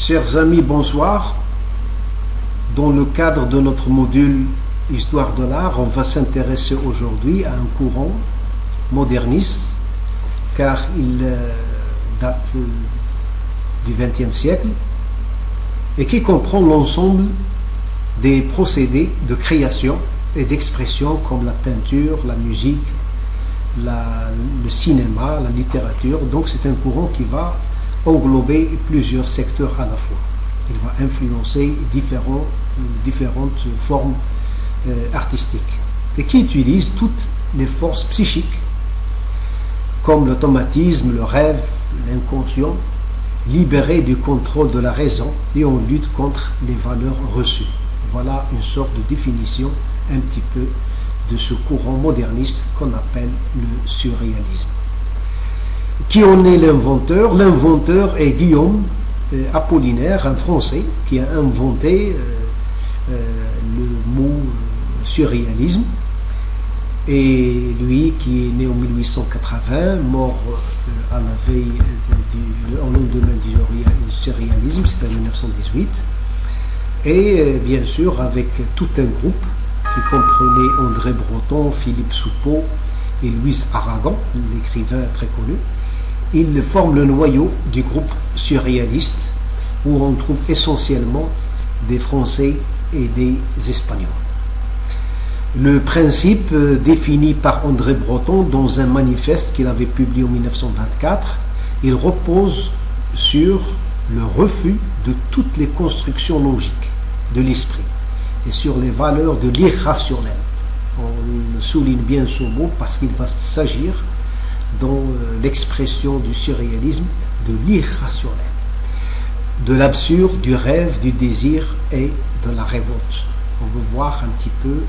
Chers amis, bonsoir. Dans le cadre de notre module Histoire de l'art, on va s'intéresser aujourd'hui à un courant moderniste, car il date du XXe siècle et qui comprend l'ensemble des procédés de création et d'expression comme la peinture, la musique, le cinéma, la littérature. Donc c'est un courant qui va englober plusieurs secteurs à la fois. Il va influencer différentes formes artistiques et qui utilise toutes les forces psychiques comme l'automatisme, le rêve, l'inconscient, libérés du contrôle de la raison, et on lutte contre les valeurs reçues. Voilà une sorte de définition un petit peu de ce courant moderniste qu'on appelle le surréalisme. Qui en est l'inventeur? L'inventeur est Guillaume Apollinaire, un Français qui a inventé le mot surréalisme, et lui qui est né en 1880, mort à la veille en lendemain du surréalisme, c'est en 1918, et bien sûr avec tout un groupe qui comprenait André Breton, Philippe Soupeau et Louis Aragon, l'écrivain très connu. Ils forment le noyau du groupe surréaliste, où on trouve essentiellement des Français et des Espagnols. Le principe défini par André Breton dans un manifeste qu'il avait publié en 1924, il repose sur le refus de toutes les constructions logiques de l'esprit et sur les valeurs de l'irrationnel. On souligne bien ce mot parce qu'il va s'agir dans l'expression du surréalisme de l'irrationnel, de l'absurde, du rêve, du désir et de la révolte. On veut voir un petit peu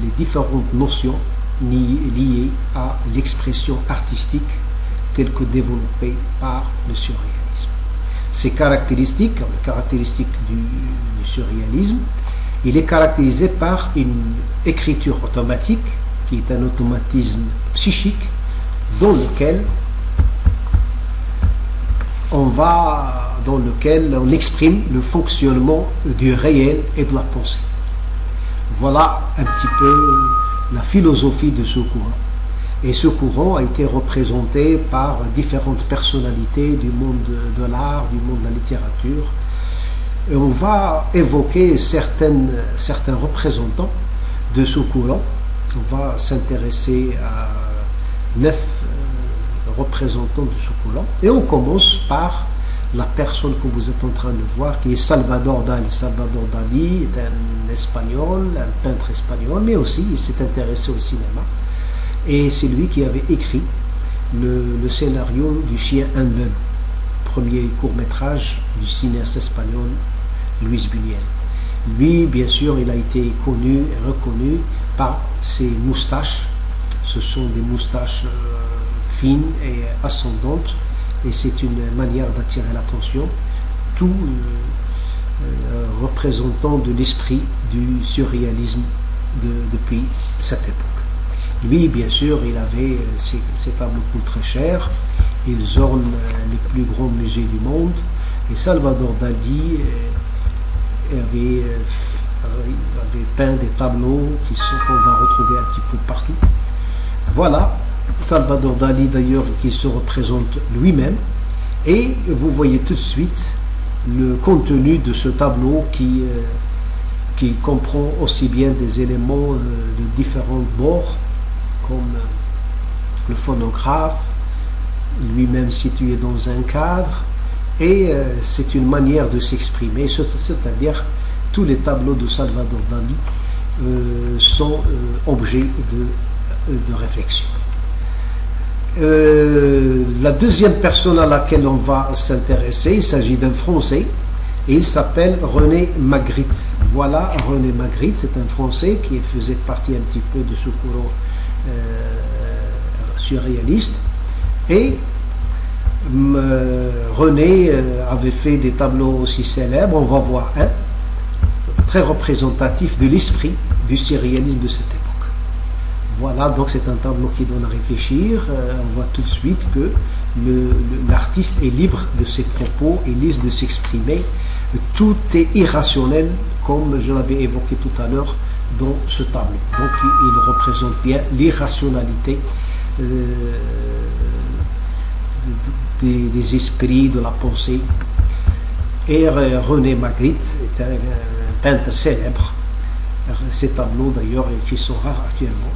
les différentes notions liées à l'expression artistique telle que développée par le surréalisme. Ces caractéristiques, les caractéristiques du surréalisme, il est caractérisé par une écriture automatique, qui est un automatisme psychique, dans lequel on exprime le fonctionnement du réel et de la pensée. Voilà un petit peu la philosophie de ce courant. Et ce courant a été représenté par différentes personnalités du monde de l'art, du monde de la littérature. Et on va évoquer certains représentants de ce courant. On va s'intéresser à 9 représentants de ce courant. Et on commence par la personne que vous êtes en train de voir, qui est Salvador Dali. Salvador Dali est un Espagnol, un peintre espagnol, mais aussi il s'est intéressé au cinéma. Et c'est lui qui avait écrit le scénario du Chien Indien, premier court-métrage du cinéaste espagnol Luis Buñuel. Lui, bien sûr, il a été connu et reconnu par ses moustaches. Ce sont des moustaches fines et ascendantes, et c'est une manière d'attirer l'attention, tout représentant de l'esprit du surréalisme depuis cette époque. Lui, bien sûr, il avait ses tableaux coûtent très cher, ils ornent les plus grands musées du monde, et Salvador Dali avait peint des tableaux qu'on va retrouver un petit peu partout. Voilà, Salvador Dali d'ailleurs qui se représente lui-même, et vous voyez tout de suite le contenu de ce tableau qui comprend aussi bien des éléments de différents bords, comme le phonographe, lui-même situé dans un cadre, et c'est une manière de s'exprimer, c'est-à-dire tous les tableaux de Salvador Dali sont objets de réflexion. La deuxième personne à laquelle on va s'intéresser, il s'agit d'un Français, et il s'appelle René Magritte. Voilà, René Magritte, c'est un Français qui faisait partie un petit peu de ce courant surréaliste, et René avait fait des tableaux aussi célèbres. On va voir un très représentatif de l'esprit du surréalisme de cette époque. Voilà, donc c'est un tableau qui donne à réfléchir. On voit tout de suite que l'artiste est libre de ses propos, et libre de s'exprimer. Tout est irrationnel, comme je l'avais évoqué tout à l'heure dans ce tableau. Donc il représente bien l'irrationalité des esprits, de la pensée. Et René Magritte est un peintre célèbre. Ces tableaux d'ailleurs, qui sont rares actuellement,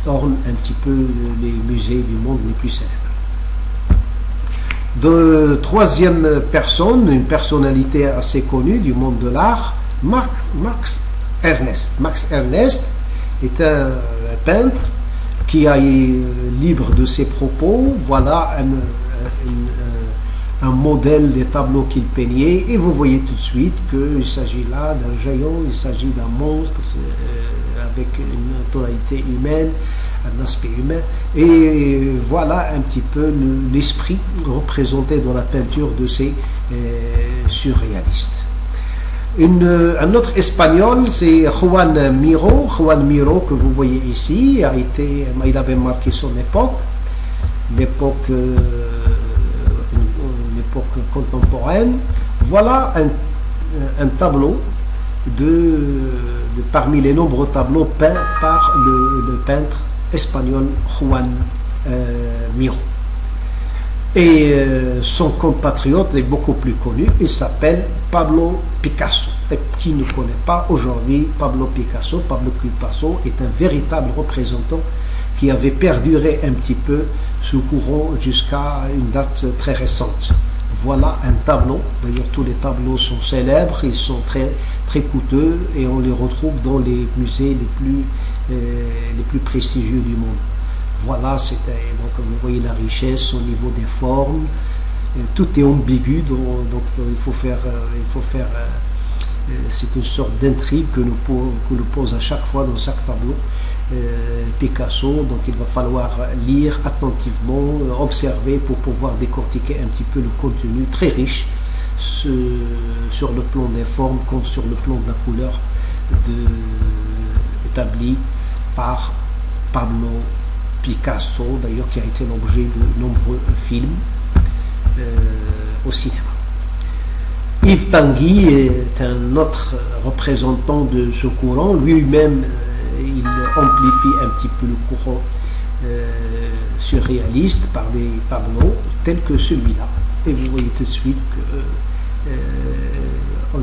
ornent un petit peu les musées du monde les plus célèbres. De troisième personne, une personnalité assez connue du monde de l'art, Max Ernst. Max Ernst est un peintre qui est libre de ses propos. Voilà un modèle des tableaux qu'il peignait, et vous voyez tout de suite qu'il s'agit là d'un géant, il s'agit d'un monstre avec une tonalité humaine, un aspect humain, et voilà un petit peu l'esprit représenté dans la peinture de ces surréalistes. Un autre espagnol, c'est Juan Miro. Juan Miro, que vous voyez ici, il avait marqué son époque, l'époque contemporaine. Voilà un tableau parmi les nombreux tableaux peints par le peintre espagnol Juan Miro. Et son compatriote est beaucoup plus connu, il s'appelle Pablo Picasso. Et qui ne connaît pas aujourd'hui Pablo Picasso est un véritable représentant qui avait perduré un petit peu ce courant jusqu'à une date très récente. Voilà un tableau. D'ailleurs, tous les tableaux sont célèbres, ils sont très, très coûteux, et on les retrouve dans les musées les plus prestigieux du monde. Voilà, donc vous voyez la richesse au niveau des formes, tout est ambigu, donc il faut faire c'est une sorte d'intrigue que nous pose à chaque fois dans chaque tableau Picasso. Donc il va falloir lire attentivement, observer pour pouvoir décortiquer un petit peu le contenu très riche sur le plan des formes comme sur le plan de la couleur établi par Pablo Picasso, d'ailleurs, qui a été l'objet de nombreux films au cinéma. Yves Tanguy est un autre représentant de ce courant. Lui-même, il amplifie un petit peu le courant surréaliste par des tableaux tels que celui-là. Et vous voyez tout de suite qu'on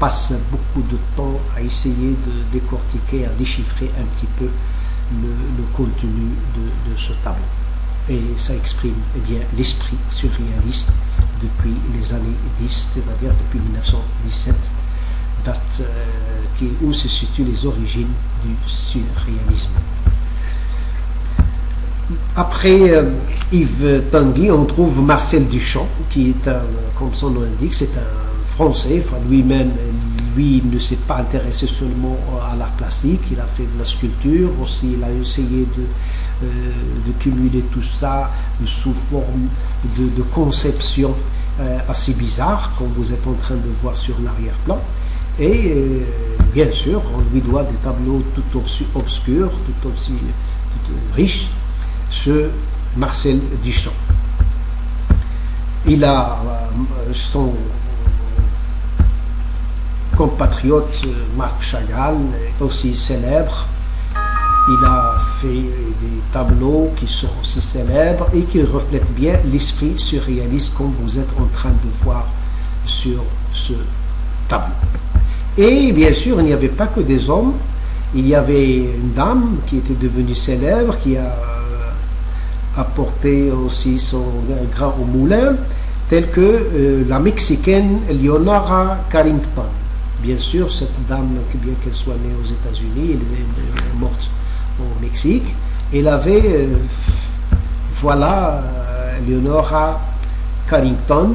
passe beaucoup de temps à essayer de décortiquer, à déchiffrer un petit peu le contenu de ce tableau. Et ça exprime bien l'esprit surréaliste depuis les années 10, c'est-à-dire depuis 1917, date où se situent les origines du surréalisme. Après Yves Tanguy, on trouve Marcel Duchamp, qui est comme son nom l'indique, c'est un Français. Enfin, lui-même, il ne s'est pas intéressé seulement à l'art plastique, il a fait de la sculpture aussi, il a essayé de cumuler tout ça sous forme de conception assez bizarre, comme vous êtes en train de voir sur l'arrière-plan. Et bien sûr, on lui doit des tableaux tout aussi obscurs, tout aussi riches, ce Marcel Duchamp. Il a son compatriote Marc Chagall, aussi célèbre. Il a fait des tableaux qui sont aussi célèbres et qui reflètent bien l'esprit surréaliste comme vous êtes en train de voir sur ce tableau. Et bien sûr, il n'y avait pas que des hommes. Il y avait une dame qui était devenue célèbre, qui a apporté aussi son grain au moulin, telle que la Mexicaine Leonora Carrington. Bien sûr, cette dame, bien qu'elle soit née aux États-Unis, elle est morte au Mexique. Elle avait, Leonora Carrington,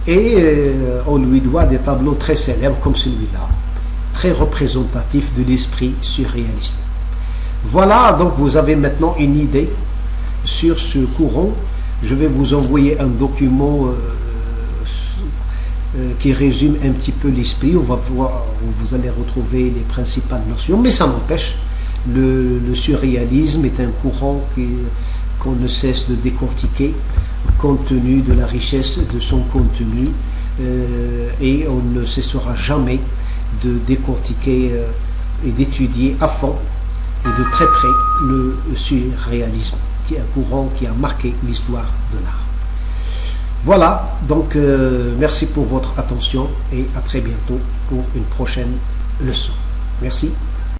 et on lui doit des tableaux très célèbres comme celui-là, très représentatif de l'esprit surréaliste. Voilà, donc vous avez maintenant une idée sur ce courant. Je vais vous envoyer un document qui résume un petit peu l'esprit. On va voir où vous allez retrouver les principales notions, mais ça n'empêche, le surréalisme est un courant qu'on ne cesse de décortiquer contenu, de la richesse de son contenu, et on ne cessera jamais de décortiquer et d'étudier à fond et de très près le surréalisme, qui est un courant qui a marqué l'histoire de l'art. Voilà, donc merci pour votre attention et à très bientôt pour une prochaine leçon. Merci.